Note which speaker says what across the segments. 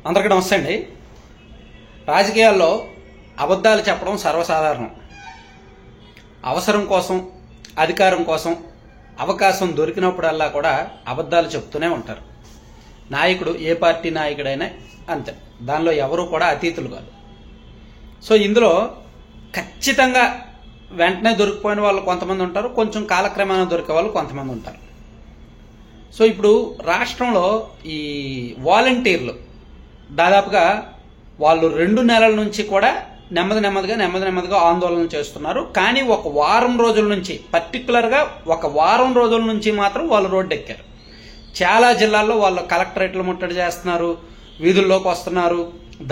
Speaker 1: అందరికీ నమస్తే అండి. రాజకీయాల్లో అబద్ధాలు చెప్పడం సర్వసాధారణం. అవసరం కోసం, అధికారం కోసం అవకాశం దొరికినప్పుడల్లా కూడా అబద్ధాలు చెప్తూనే ఉంటారు. నాయకుడు ఏ పార్టీ నాయకుడైనా అంతే, దానిలో ఎవరు కూడా అతీతులు కాదు. సో ఇందులో ఖచ్చితంగా వెంటనే దొరికిపోయిన వాళ్ళు కొంతమంది ఉంటారు, కొంచెం కాలక్రమేణా దొరికే వాళ్ళు కొంతమంది ఉంటారు. సో ఇప్పుడు రాష్ట్రంలో ఈ వాలంటీర్లు దాదాపుగా వాళ్ళు 2 నెలల నుంచి కూడా నెమ్మదిగా ఆందోళన చేస్తున్నారు. కానీ ఒక వారం రోజుల నుంచి, పర్టికులర్గా ఒక వారం రోజుల నుంచి మాత్రం వాళ్ళు రోడ్డెక్కారు. చాలా జిల్లాల్లో వాళ్ళు కలెక్టరేట్లు ముట్టడి చేస్తున్నారు, వీధుల్లోకి వస్తున్నారు,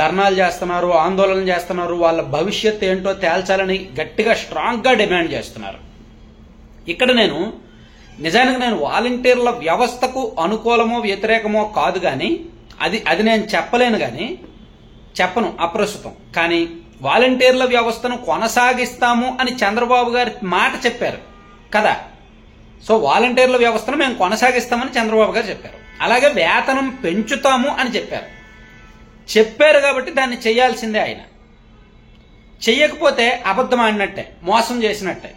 Speaker 1: ధర్నాలు చేస్తున్నారు, ఆందోళన చేస్తున్నారు. వాళ్ళ భవిష్యత్తు ఏంటో తేల్చాలని గట్టిగా స్ట్రాంగ్గా డిమాండ్ చేస్తున్నారు. ఇక్కడ నిజానికి నేను వాలంటీర్ల వ్యవస్థకు అనుకూలమో వ్యతిరేకమో కాదు, కానీ అది నేను చెప్పలేను, కానీ చెప్పను, అప్రస్తుతం. కానీ వాలంటీర్ల వ్యవస్థను కొనసాగిస్తాము అని చంద్రబాబు గారి మాట చెప్పారు కదా. సో వాలంటీర్ల వ్యవస్థను మేము కొనసాగిస్తామని చంద్రబాబు గారు చెప్పారు. అలాగే వేతనం పెంచుతాము అని చెప్పారు కాబట్టి దాన్ని చేయాల్సిందే. ఆయన చెయ్యకపోతే అబద్ధం ఆడినట్టే, మోసం చేసినట్టే,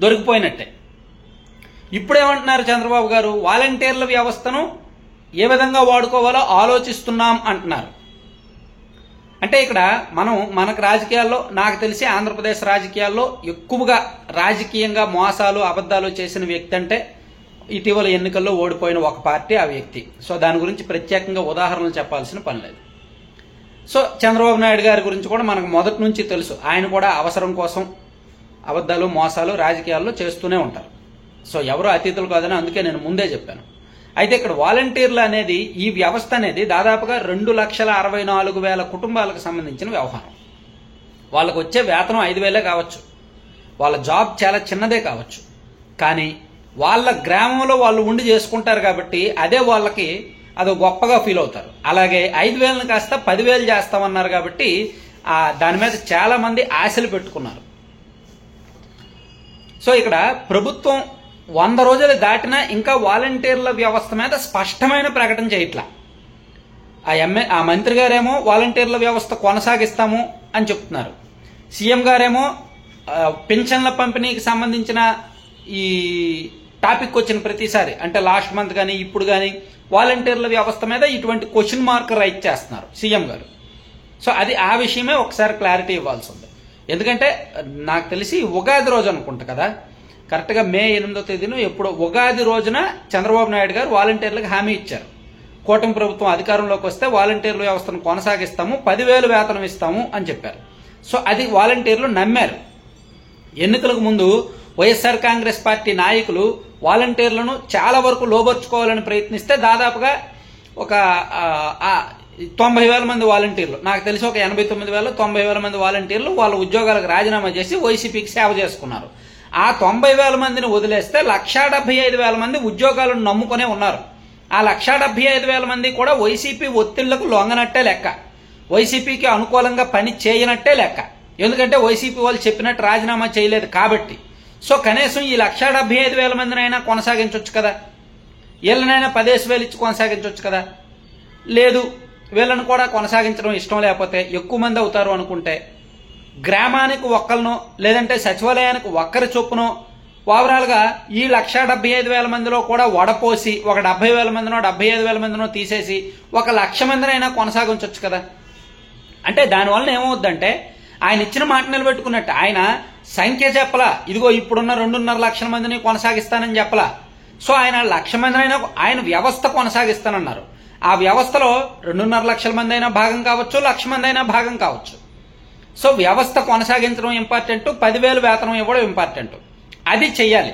Speaker 1: దొరికిపోయినట్టే. ఇప్పుడేమంటున్నారు చంద్రబాబు గారు? వాలంటీర్ల వ్యవస్థను ఏ విధంగా వాడుకోవాలో ఆలోచిస్తున్నాం అంటున్నారు. అంటే ఇక్కడ మనకు రాజకీయాల్లో, నాకు తెలిసి ఆంధ్రప్రదేశ్ రాజకీయాల్లో ఎక్కువగా రాజకీయంగా మోసాలు అబద్ధాలు చేసిన వ్యక్తి అంటే ఇటీవల ఎన్నికల్లో ఓడిపోయిన ఒక పార్టీ, ఆ వ్యక్తి. సో దాని గురించి ప్రత్యేకంగా ఉదాహరణలు చెప్పాల్సిన పని లేదు. సో చంద్రబాబు నాయుడు గారి గురించి కూడా మనకు మొదటి నుంచి తెలుసు. ఆయన కూడా అవసరం కోసం అబద్ధాలు మోసాలు రాజకీయాల్లో చేస్తూనే ఉంటారు. సో ఎవరో అతిథులు కాదని అందుకే నేను ముందే చెప్పాను. అయితే ఇక్కడ వాలంటీర్లు అనేది, ఈ వ్యవస్థ అనేది దాదాపుగా 2,64,000 కుటుంబాలకు సంబంధించిన వ్యవహారం. వాళ్ళకు వచ్చే వేతనం 5,000 కావచ్చు, వాళ్ళ జాబ్ చాలా చిన్నదే కావచ్చు, కానీ వాళ్ళ గ్రామంలో వాళ్ళు ఉండి చేసుకుంటారు కాబట్టి అదే వాళ్ళకి అదో గొప్పగా ఫీల్ అవుతారు. అలాగే 5,000 కాస్త 10,000 చేస్తామన్నారు కాబట్టి దాని మీద చాలా మంది ఆశలు పెట్టుకున్నారు. సో ఇక్కడ ప్రభుత్వం 100 రోజులు దాటినా ఇంకా వాలంటీర్ల వ్యవస్థ మీద స్పష్టమైన ప్రకటన చేయట్లా. ఆ మంత్రి గారేమో వాలంటీర్ల వ్యవస్థ కొనసాగిస్తాము అని చెప్తున్నారు. సీఎం గారేమో పెన్షన్ల పంపిణీకి సంబంధించిన ఈ టాపిక్ వచ్చిన ప్రతిసారి, అంటే లాస్ట్ మంత్ కానీ ఇప్పుడు కానీ వాలంటీర్ల వ్యవస్థ మీద ఇటువంటి క్వశ్చన్ మార్క్ రైట్ చేస్తున్నారు సీఎం గారు. సో ఆ విషయమే ఒకసారి క్లారిటీ ఇవ్వాల్సి ఉంది. ఎందుకంటే నాకు తెలిసి ఉగాది రోజు అనుకుంటా కదా, కరెక్ట్గా మే 8వ తేదీన ఎప్పుడో ఉగాది రోజున చంద్రబాబు నాయుడు గారు వాలంటీర్లకు హామీ ఇచ్చారు. కూటమి ప్రభుత్వం అధికారంలోకి వస్తే వాలంటీర్ల వ్యవస్థను కొనసాగిస్తాము, 10,000 వేతనం ఇస్తాము అని చెప్పారు. సో అది వాలంటీర్లు నమ్మారు. ఎన్నికలకు ముందు వైఎస్ఆర్ కాంగ్రెస్ పార్టీ నాయకులు వాలంటీర్లను చాలా వరకు లోబర్చుకోవాలని ప్రయత్నిస్తే దాదాపుగా ఒక 90,000 మంది వాలంటీర్లు, నాకు తెలిసి ఒక 89,000 90,000 మంది వాలంటీర్లు వాళ్ళ ఉద్యోగాలకు రాజీనామా చేసి వైసీపీకి సేవ చేసుకున్నారు. ఆ 90,000 మందిని వదిలేస్తే 1,75,000 మంది ఉద్యోగాలను నమ్ముకునే ఉన్నారు. ఆ 1,75,000 మంది కూడా వైసీపీ ఒత్తిళ్లకు లొంగనట్టే లెక్క, వైసీపీకి అనుకూలంగా పని చేయనట్టే లెక్క. ఎందుకంటే వైసీపీ వాళ్ళు చెప్పినట్టు రాజీనామా చేయలేదు కాబట్టి. సో కనీసం ఈ 1,75,000 మందినైనా కొనసాగించవచ్చు కదా, వీళ్ళనైనా 10,000 ఇచ్చి కొనసాగించవచ్చు కదా. లేదు, వీళ్ళను కూడా కొనసాగించడం ఇష్టం లేకపోతే, ఎక్కువ మంది అవుతారు అనుకుంటే గ్రామానికి ఒక్కరినో లేదంటే సచివాలయానికి ఒక్కరి చొప్పునో ఓవరాల్గా ఈ 1,75,000 మందిలో కూడా వడపోసి ఒక 70,000 మందినో 75,000 మందినో తీసేసి 1,00,000 మందినైనా కొనసాగించవచ్చు కదా. అంటే దానివల్ల ఏమవుద్దంటే ఆయన ఇచ్చిన మాట నిలబెట్టుకున్నట్టు. ఆయన సంఖ్య చెప్పలా, ఇదిగో ఇప్పుడున్న 2.5 లక్షల మందిని కొనసాగిస్తానని చెప్పలా. సో ఆయన 1,00,000 మందినైనా ఆయన వ్యవస్థ కొనసాగిస్తానన్నారు. ఆ వ్యవస్థలో 2.5 లక్షల మంది అయినా భాగం కావచ్చు, 1,00,000 మంది అయినా భాగం కావచ్చు. సో వ్యవస్థ కొనసాగించడం ఇంపార్టెంట్, 10,000 వేతనం ఇవ్వడం ఇంపార్టెంట్. అది చెయ్యాలి.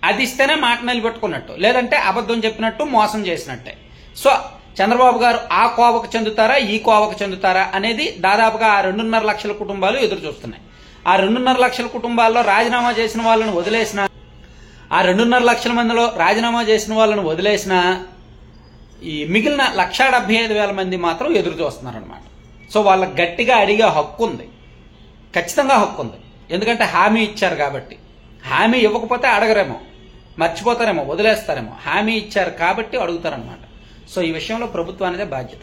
Speaker 1: అది ఇస్తేనే మాట నిలబెట్టుకున్నట్టు, లేదంటే అబద్ధం చెప్పినట్టు, మోసం చేసినట్టే. సో చంద్రబాబు గారు ఆ కోవకు చెందుతారా, ఈ కోవకు చెందుతారా అనేది దాదాపుగా ఆ 2.5 లక్షల కుటుంబాలు ఎదురు చూస్తున్నాయి. ఆ 2.5 లక్షల కుటుంబాల్లో రాజీనామా చేసిన వాళ్ళను వదిలేసిన, ఆ 2.5 లక్షల మందిలో రాజీనామా చేసిన వాళ్ళను వదిలేసిన ఈ మిగిలిన 1,75,000 మంది మాత్రం ఎదురు చూస్తున్నారనమాట. సో వాళ్ళకి గట్టిగా అడిగే హక్కు ఉంది, ఖచ్చితంగా హక్కు ఉంది. ఎందుకంటే హామీ ఇచ్చారు కాబట్టి. హామీ ఇవ్వకపోతే అడగరేమో, మర్చిపోతారేమో, వదిలేస్తారేమో. హామీ ఇచ్చారు కాబట్టి అడుగుతారనమాట. సో ఈ విషయంలో ప్రభుత్వానిదే బాధ్యత.